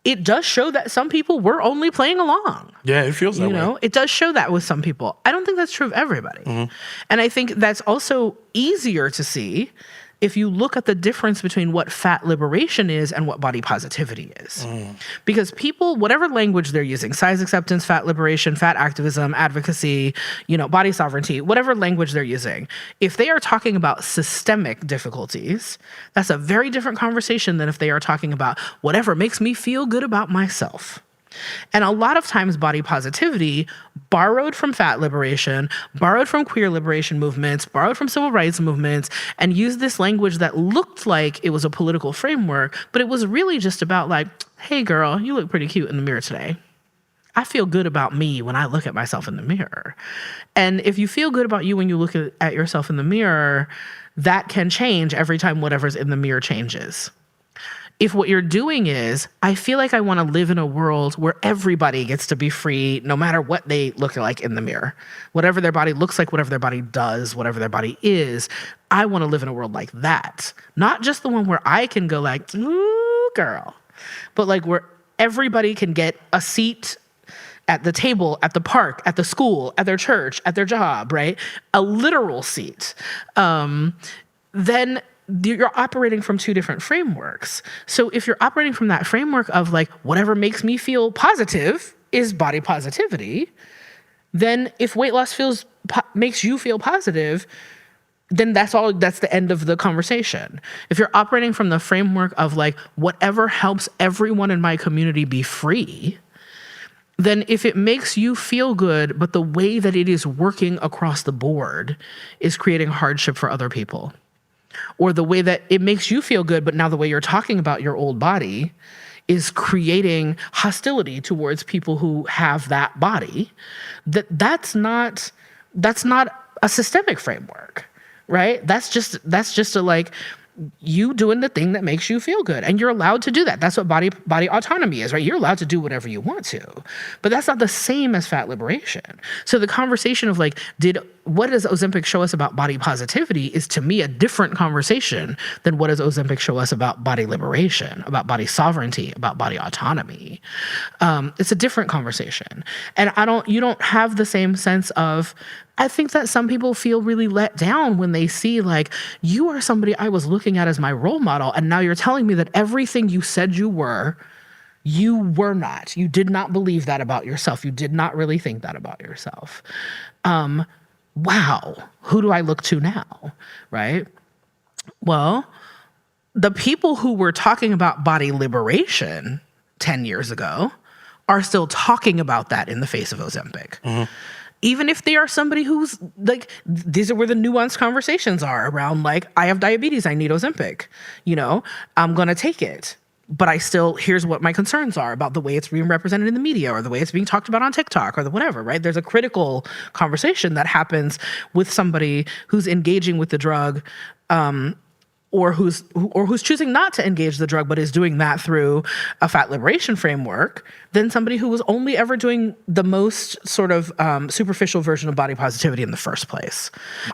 it does show that some people were only playing along. Yeah, it feels that way. It does show that with some people. I don't think that's true of everybody. And I think that's also easier to see if you look at the difference between what fat liberation is and what body positivity is. Because people, whatever language they're using, size acceptance, fat liberation, fat activism, advocacy, body sovereignty, whatever language they're using, if they are talking about systemic difficulties, that's a very different conversation than if they are talking about whatever makes me feel good about myself. And a lot of times body positivity borrowed from fat liberation, borrowed from queer liberation movements, borrowed from civil rights movements, and used this language that looked like it was a political framework, but it was really just about like, hey girl, you look pretty cute in the mirror today. I feel good about me when I look at myself in the mirror. And if you feel good about you when you look at yourself in the mirror, that can change every time whatever's in the mirror changes. If what you're doing is, I feel like I want to live in a world where everybody gets to be free no matter what they look like in the mirror. Whatever their body looks like, whatever their body does, whatever their body is, I want to live in a world like that. Not just the one where I can go like, ooh, girl, but like where everybody can get a seat at the table, at the park, at the school, at their church, at their job, right? A literal seat. Then you're operating from two different frameworks. So if you're operating from that framework of like, whatever makes me feel positive is body positivity, then if weight loss makes you feel positive, then that's the end of the conversation. If you're operating from the framework of like, whatever helps everyone in my community be free, then if it makes you feel good, but the way that it is working across the board is creating hardship for other people, or the way that it makes you feel good, but now the way you're talking about your old body is creating hostility towards people who have that body, that's not a systemic framework, right? That's just a like, you doing the thing that makes you feel good. And you're allowed to do that. That's what body autonomy is, right? You're allowed to do whatever you want to. But that's not the same as fat liberation. So the conversation of like, what does Ozempic show us about body positivity is to me a different conversation than what does Ozempic show us about body liberation, about body sovereignty, about body autonomy. It's a different conversation. And you don't have the same sense of I think that some people feel really let down when they see, like, you are somebody I was looking at as my role model, and now you're telling me that everything you said you were not. You did not believe that about yourself. You did not really think that about yourself. Wow, who do I look to now, right? Well, the people who were talking about body liberation 10 years ago are still talking about that in the face of Ozempic. Even if they are somebody who's like, these are where the nuanced conversations are around, like, I have diabetes, I need Ozempic, I'm gonna take it. But here's what my concerns are about the way it's being represented in the media or the way it's being talked about on TikTok or the whatever, right? There's a critical conversation that happens with somebody who's engaging with the drug, or who's choosing not to engage the drug, but is doing that through a fat liberation framework, than somebody who was only ever doing the most sort of superficial version of body positivity in the first place.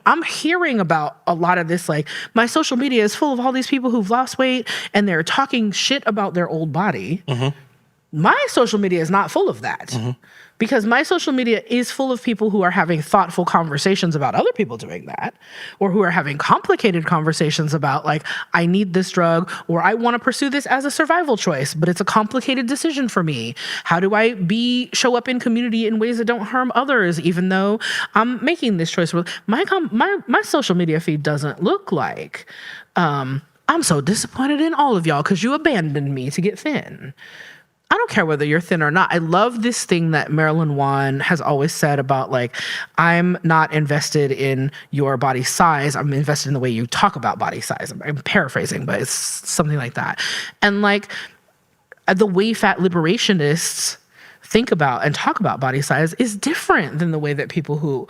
I'm hearing about a lot of this, like, my social media is full of all these people who've lost weight and they're talking shit about their old body. My social media is not full of that. Because my social media is full of people who are having thoughtful conversations about other people doing that, or who are having complicated conversations about, like, I need this drug, or I want to pursue this as a survival choice, but it's a complicated decision for me. How do I show up in community in ways that don't harm others, even though I'm making this choice? My social media feed doesn't look like, I'm so disappointed in all of y'all because you abandoned me to get thin. I don't care whether you're thin or not. I love this thing that Marilyn Wan has always said about, like, I'm not invested in your body size. I'm invested in the way you talk about body size. I'm paraphrasing, but it's something like that. And, like, the way fat liberationists think about and talk about body size is different than the way that people who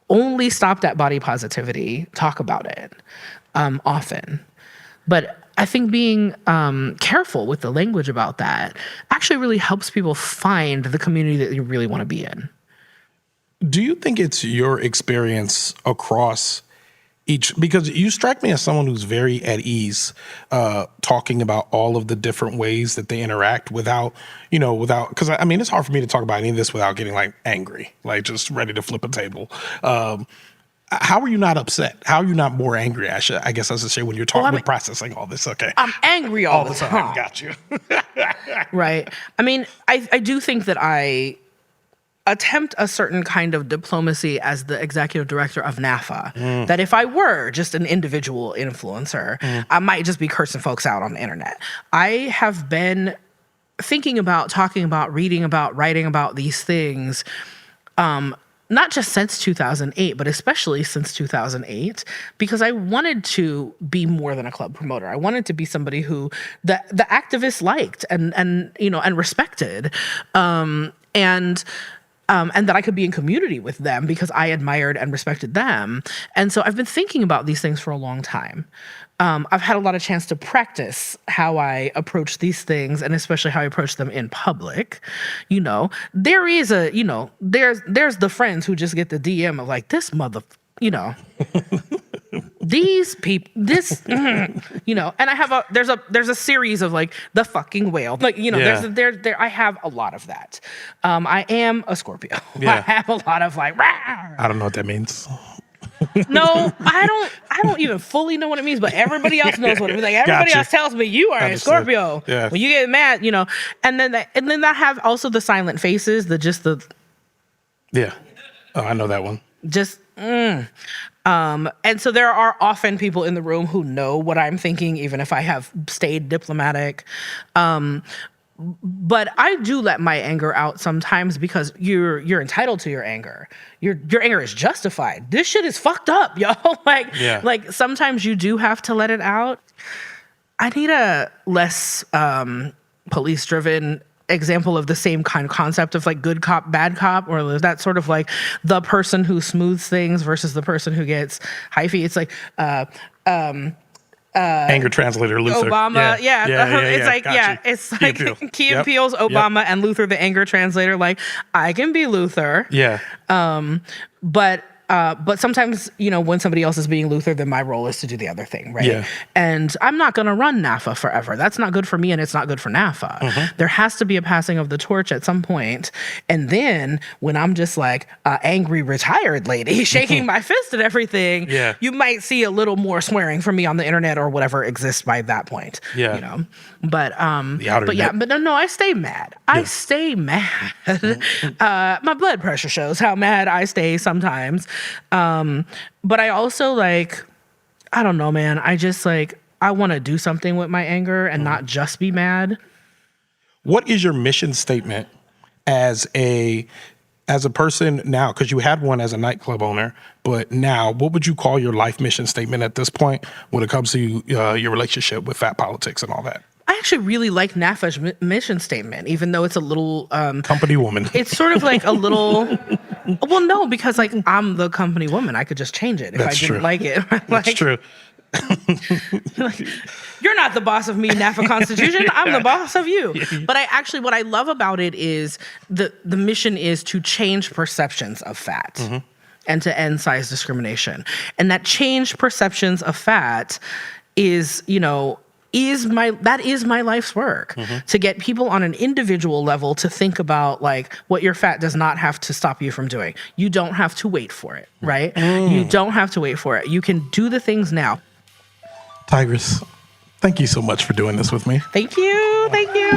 only stopped at body positivity talk about it often. But I think being careful with the language about that actually really helps people find the community that you really want to be in. Do you think it's your experience across because you strike me as someone who's very at ease talking about all of the different ways that they interact without, because I mean, it's hard for me to talk about any of this without getting, like, angry, like just ready to flip a table. How are you not upset? How are you not more angry? I guess I should say, when you're talking, processing all this. Okay. I'm angry all the time. Got you. Right. I mean, I do think that I attempt a certain kind of diplomacy as the executive director of NAFA, that if I were just an individual influencer, I might just be cursing folks out on the internet. I have been thinking about, talking about, reading about, writing about these things, not just since 2008, but especially since 2008, because I wanted to be more than a club promoter. I wanted to be somebody who the activists liked and respected, and that I could be in community with them because I admired and respected them. And so I've been thinking about these things for a long time. I've had a lot of chance to practice how I approach these things, and especially how I approach them in public. There is there's the friends who just get the DM of, like, this these people, and I have there's a series of, like, the fucking whale, like, I have a lot of that. I am a Scorpio. Yeah. I have a lot of, like, rawr. I don't know what that means. No, I don't even fully know what it means, but everybody else knows what it means. Like, everybody else tells me you are a Scorpio. Yeah. When you get mad, and then that have also the silent faces, yeah. Oh, I know that one. And so there are often people in the room who know what I'm thinking, even if I have stayed diplomatic. But I do let my anger out sometimes, because you're entitled to your anger. Your anger is justified. This shit is fucked up, y'all. Like sometimes you do have to let it out. I need a less police-driven example of the same kind of concept of, like, good cop, bad cop, or that sort of, like, the person who smooths things versus the person who gets hyphy. It's like anger translator Luther. Obama, it's like, gotcha. It's like Key and Peele's Obama and Luther the anger translator. Like, I can be Luther. Yeah. But But sometimes, when somebody else is being Luther, then my role is to do the other thing, right? Yeah. And I'm not going to run NAFA forever. That's not good for me, and it's not good for NAFA. There has to be a passing of the torch at some point. And then when I'm just like an angry retired lady shaking my fist at everything, you might see a little more swearing from me on the internet or whatever exists by that point. Yeah. But no, I stay mad. I stay mad. My blood pressure shows how mad I stay sometimes. But I also I don't know, man. I just I want to do something with my anger and not just be mad. What is your mission statement as a person now? Because you had one as a nightclub owner, but now what would you call your life mission statement at this point when it comes to your relationship with fat politics and all that? I actually really like NAFA's mission statement, even though it's a little... company woman. It's sort of like a little... Well, no, because I'm the company woman. I could just change it if I didn't like it. That's true. You're not the boss of me, NAFA Constitution. I'm the boss of you. But what I love about it is the mission is to change perceptions of fat and to end size discrimination. And that changed perceptions of fat is my life's work, to get people on an individual level to think about what your fat does not have to stop you from doing. You don't have to wait for it, right? You don't have to wait for it. You can do the things now. Tigress, thank you so much for doing this with me. Thank you. Thank you.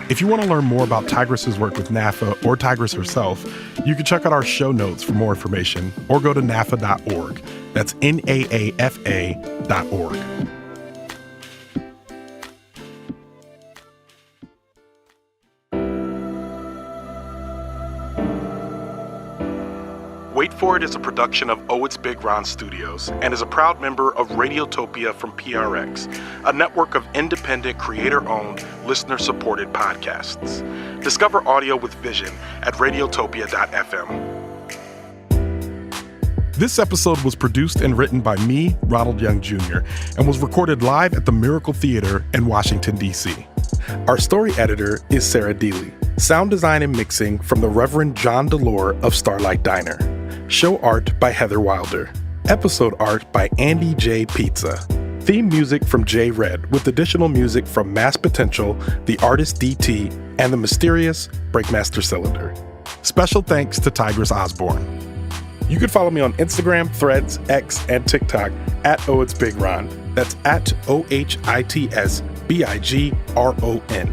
If you want to learn more about Tigress's work with NAFA or Tigress herself, you can check out our show notes for more information or go to NAFA.org. That's NAAFA.org. Wait For It is a production of Oh It's Big Ron Studios and is a proud member of Radiotopia from PRX, a network of independent, creator-owned, listener-supported podcasts. Discover audio with vision at radiotopia.fm. This episode was produced and written by me, Ronald Young Jr., and was recorded live at the Miracle Theater in Washington, D.C. Our story editor is Sarah Deely. Sound design and mixing from the Reverend John Delore of Starlight Diner. Show art by Heather Wilder. Episode art by Andy J. Pizza. Theme music from J. Red, with additional music from Mass Potential, The Artist DT, and the mysterious Breakmaster Cylinder. Special thanks to Tigress Osborne. You can follow me on Instagram, Threads, X, and TikTok at Oh It's Big Ron. That's at OHITSBIGRON.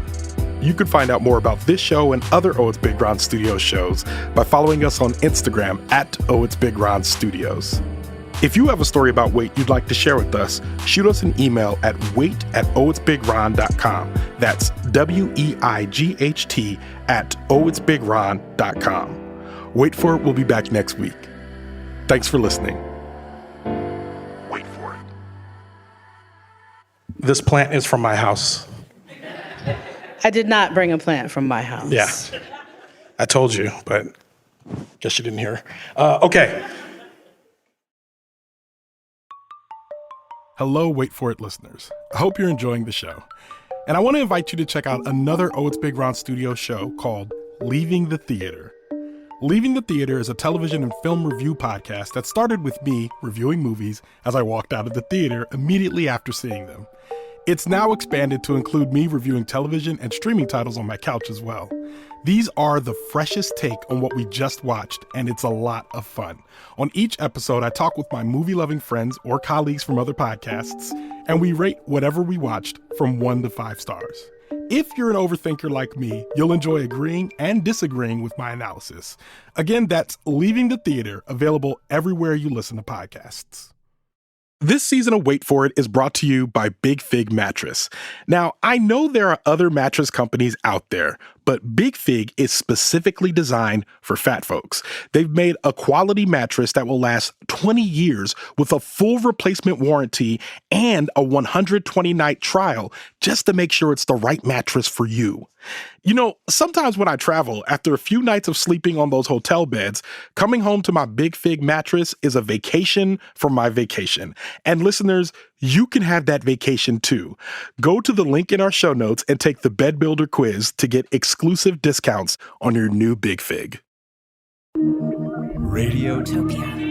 You can find out more about this show and other Oh It's Big Ron Studios shows by following us on Instagram at Oh It's Big Ron Studios. If you have a story about weight you'd like to share with us, shoot us an email at wait@ohitsbigron.com. That's WEIGHT at ohitsbigron.com. Wait For It will be back next week. Thanks for listening. Wait for it. This plant is from my house. I did not bring a plant from my house. Yeah. I told you, but guess you didn't hear. Okay. Hello, Wait For It listeners. I hope you're enjoying the show. And I want to invite you to check out another Oh It's Big Ron Studio show called Leaving the Theater. Leaving the Theater is a television and film review podcast that started with me reviewing movies as I walked out of the theater immediately after seeing them. It's now expanded to include me reviewing television and streaming titles on my couch as well. These are the freshest take on what we just watched, and it's a lot of fun. On each episode, I talk with my movie-loving friends or colleagues from other podcasts, and we rate whatever we watched from 1 to 5 stars. If you're an overthinker like me, you'll enjoy agreeing and disagreeing with my analysis. Again, that's Leaving the Theater, available everywhere you listen to podcasts. This season of Wait For It is brought to you by Big Fig Mattress. Now, I know there are other mattress companies out there, but Big Fig is specifically designed for fat folks. They've made a quality mattress that will last 20 years with a full replacement warranty and a 120-night trial just to make sure it's the right mattress for you. You know, sometimes when I travel, after a few nights of sleeping on those hotel beds, coming home to my Big Fig mattress is a vacation from my vacation. And listeners, You can have that vacation too. Go to the link in our show notes and take the Bed Builder quiz to get exclusive discounts on your new Big Fig. Radiotopia.